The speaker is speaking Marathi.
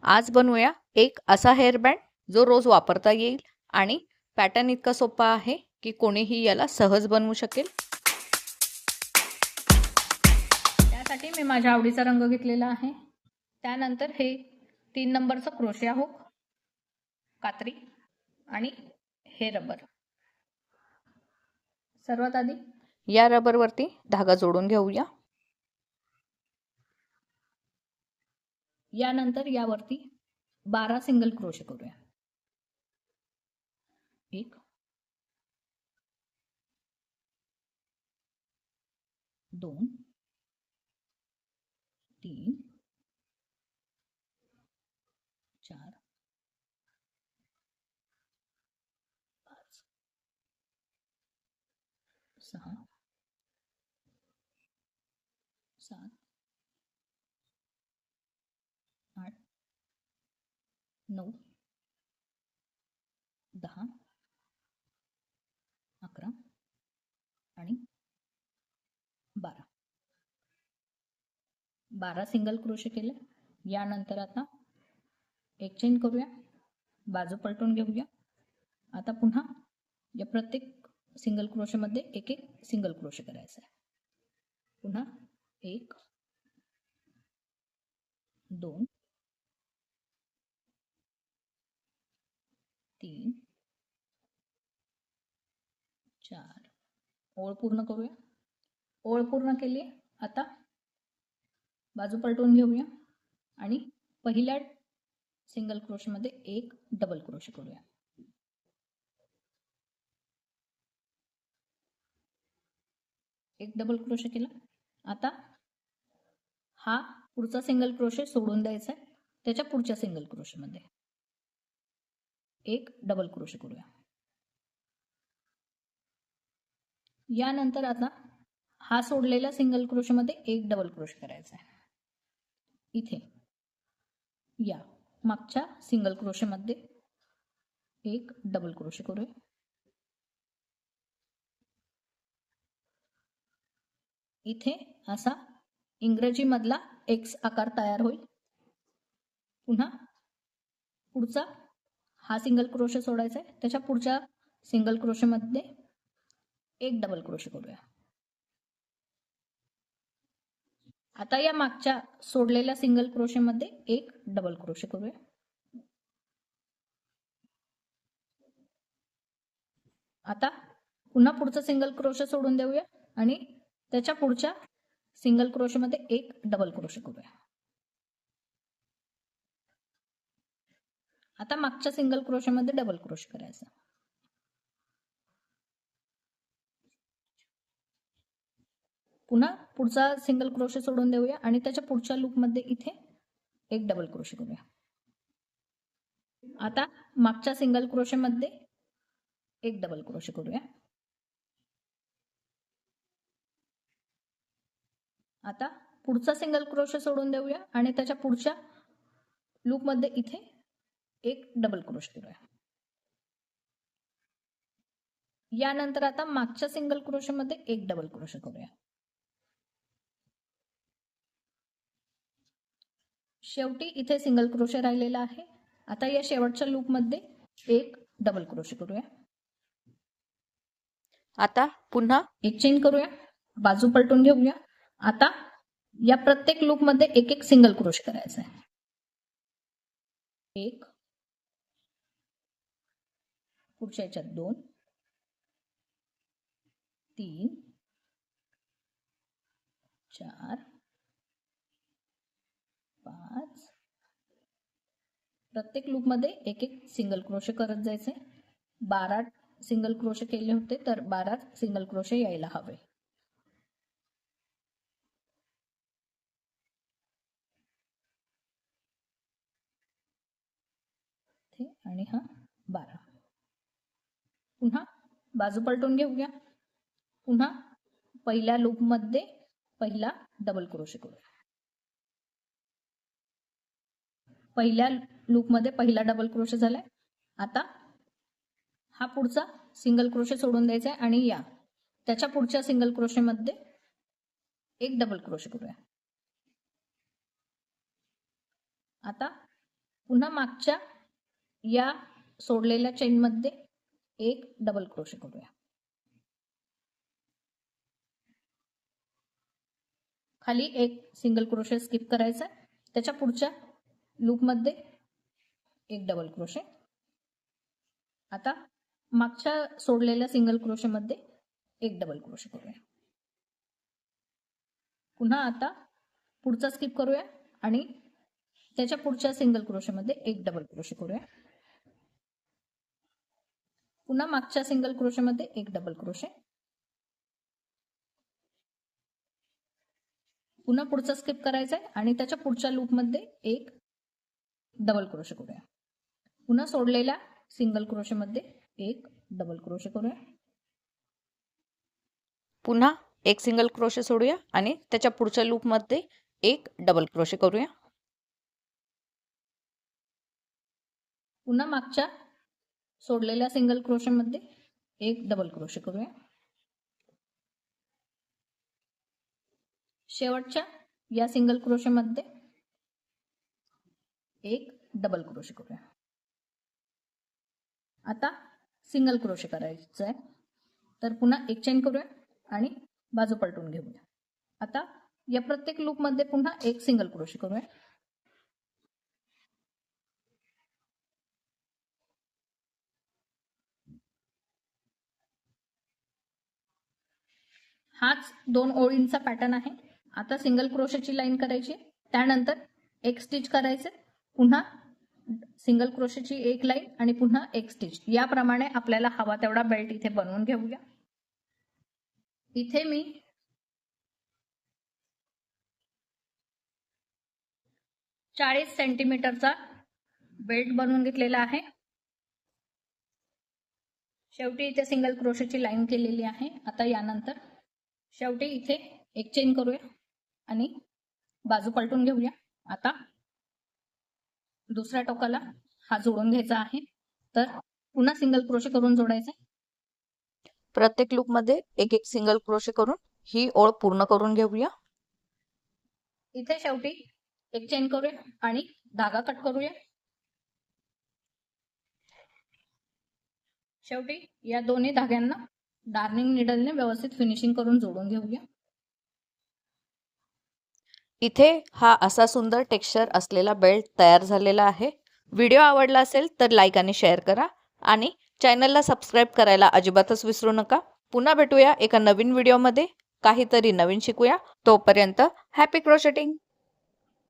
आज बनवूया एक असा हेअरबँड जो रोज वापरता येईल आणि पॅटर्न इतका सोपा आहे की कोणीही याला सहज बनवू शकेल। त्यासाठी मी माझ्या आवडीचा रंग घेतलेला आहे। त्यानंतर हे 3 नंबरचं क्रोशिया हुक, कात्री आणि हे रबर। सर्वात आधी या रबरवरती धागा जोडून घेऊया। यानंतर यावरती 12 सिंगल क्रोशे करूया। 1 2 3 4 5 6 7 8 9 10 11 आणि 12 12 सिंगल क्रोशे केले। यानंतर आता एक चेन करूया, बाजू पलटून घेऊया। आता पुन्हा या प्रत्येक सिंगल क्रोशे मध्ये एक एक सिंगल क्रोशे करायचा आहे। पुन्हा 1 2 3 4 ओळ पूर्ण करूया। ओळ पूर्ण केली। आता बाजू पलटून घेऊया आणि पहिल्या सिंगल क्रोशे मध्ये एक डबल क्रोशे करूया। एक डबल क्रोशे केला। आता हा पुढचा सिंगल क्रोशे सोडून द्यायचा आहे। त्याच्या पुढच्या सिंगल क्रोशे मध्ये एक डबल क्रोशे करूया। यानंतर आता हा सोडलेल्या सिंगल क्रोशे मध्ये एक डबल क्रोशे करायचा आहे। इथे या मागच्या सिंगल क्रोशे मध्ये एक डबल क्रोशे करूया। इथे असा इंग्रजी मधला एक्स आकार तयार होईल। पुन्हा पुढचा हा सिंगल क्रोशे सोडायचा आहे। त्याच्या पुढच्या सिंगल क्रोशे मध्ये एक डबल क्रोशे करूया। आता या मागच्या सोडलेल्या सिंगल क्रोशे मध्ये एक डबल क्रोशे करूया। आता पुन्हा पुढचा सिंगल क्रोशे सोडून देऊया आणि त्याच्या पुढच्या सिंगल क्रोशे मध्ये एक डबल क्रोशे करूया। आता मागच्या सिंगल क्रोशे मध्ये डबल क्रोशे करायचा। पुन्हा पुढचा सिंगल क्रोशे सोडून देऊया आणि त्याच्या पुढच्या लूप मध्ये इथे एक डबल क्रोशे करूया। आता मागच्या सिंगल क्रोशे मध्ये एक डबल क्रोशे करूया। आता पुढचा सिंगल क्रोशे सोडून देऊया आणि त्याच्या पुढच्या लूप मध्ये इथे एक डबल क्रोशे करूया। यानंतर आता मागच्या सिंगल क्रोशे मध्ये एक डबल क्रोशे करूया। शेवटी इथे सिंगल क्रोशे राहिलेला आहे। आता या शेवटच्या लूप मध्ये एक डबल क्रोशे करूया। आता पुन्हा एक चेन करूया, बाजू पलटून घेऊया। आता या प्रत्येक लूप मध्ये एक एक सिंगल क्रोशे करायचा आहे। एक, पुढच्या याच्यात 2 3 4 5 प्रत्येक लूप मध्ये एक एक सिंगल क्रोशे करत जायचे। 12 सिंगल क्रोशे केले होते तर 12 सिंगल क्रोशे यायला हवे। आणि हा 12। पुन्हा बाजू पलटून घेऊया। पुन्हा पहिल्या लूप मध्ये पहिला डबल क्रोशे करूया। पहिल्या लूप मध्ये पहिला डबल क्रोशे झालाय। आता हा पुढचा सिंगल क्रोशे सोडून द्यायचा आहे आणि या त्याच्या पुढच्या सिंगल क्रोशे मध्ये एक डबल क्रोशे करूया। आता पुन्हा मागच्या या सोडलेल्या चेनमध्ये एक डबल क्रोशे करूया. खाली एक सिंगल क्रोशे स्किप करायचा, त्याच्या पुढच्या लूपमध्ये एक डबल क्रोशे. आता मागच्या सोडलेल्या सिंगल क्रोशेमध्ये एक डबल क्रोशे करूया. पुन्हा आता पुढचा स्किप करूया आणि त्याच्या पुढच्या सिंगल क्रोशेमध्ये एक डबल क्रोशे करूया. पुन्हा मागच्या सिंगल क्रोशेमध्ये एक डबल क्रोशे. पुन्हा पुढचा स्किप करायचा आहे आणि त्याच्या पुढच्या लूपमध्ये एक डबल क्रोशे करूया. पुन्हा सोडलेल्या सिंगल क्रोशेमध्ये एक डबल क्रोशे करूया. पुन्हा एक सिंगल क्रोशे सोडूया आणि त्याच्या पुढच्या लूपमध्ये एक डबल क्रोशे करूया. पुन्हा मागच्या सोडलेल्या सिंगल क्रोशेमध्ये एक डबल क्रोशे करूया. शेवटच्या या सिंगल क्रोशेमध्ये एक डबल क्रोशे करूया. आता सिंगल क्रोशे करायचं आहे, तर पुन्हा एक चेन करूया आणि बाजू पलटून घेऊया. आता या प्रत्येक लूपमध्ये पुन्हा एक सिंगल क्रोशे करूया. हाच 2 ओळींचा पॅटर्न आहे. आता सिंगल क्रोशेची लाईन करायची, त्यानंतर एक स्टिच करायचे, पुन्हा सिंगल क्रोशेची एक लाईन आणि पुन्हा एक स्टिच. याप्रमाणे आपल्याला हवा तेवढा बेल्ट इथे बनवून घेऊया. इथे मी 40 सेंटीमीटरचा बेल्ट बनवून घेतलेला आहे. शेवटी इथे सिंगल क्रोशेची लाईन केलेली आहे. आता यानंतर शेवटी इथे एक चेन करूया आणि बाजू पलटून घेऊया. आता दुसऱ्या टोकाला हा जोडून घ्यायचा आहे, तर पुन्हा सिंगल क्रोशे करून जोडायचा. प्रत्येक लूपमध्ये एक एक सिंगल क्रोशे करून ही ओळ पूर्ण करून घेऊया. इथे शेवटी एक चेन करूया आणि धागा कट करूया. शेवटी या दोन्ही धाग्यांना डार्निंग निडलने व्यवस्थित फिनिशिंग करून जोडून घेऊया. इथे हा असा सुंदर टेक्स्चर असलेला बेल्ट तयार झालेला आहे. व्हिडिओ आवडला असेल तर लाईक आणि शेअर करा आणि चॅनलला सबस्क्राईब करायला अजिबातच विसरू नका. पुन्हा भेटूया एका नवीन व्हिडिओमध्ये. काहीतरी नवीन शिकूया. तोपर्यंत हॅपी क्रोशेटिंग.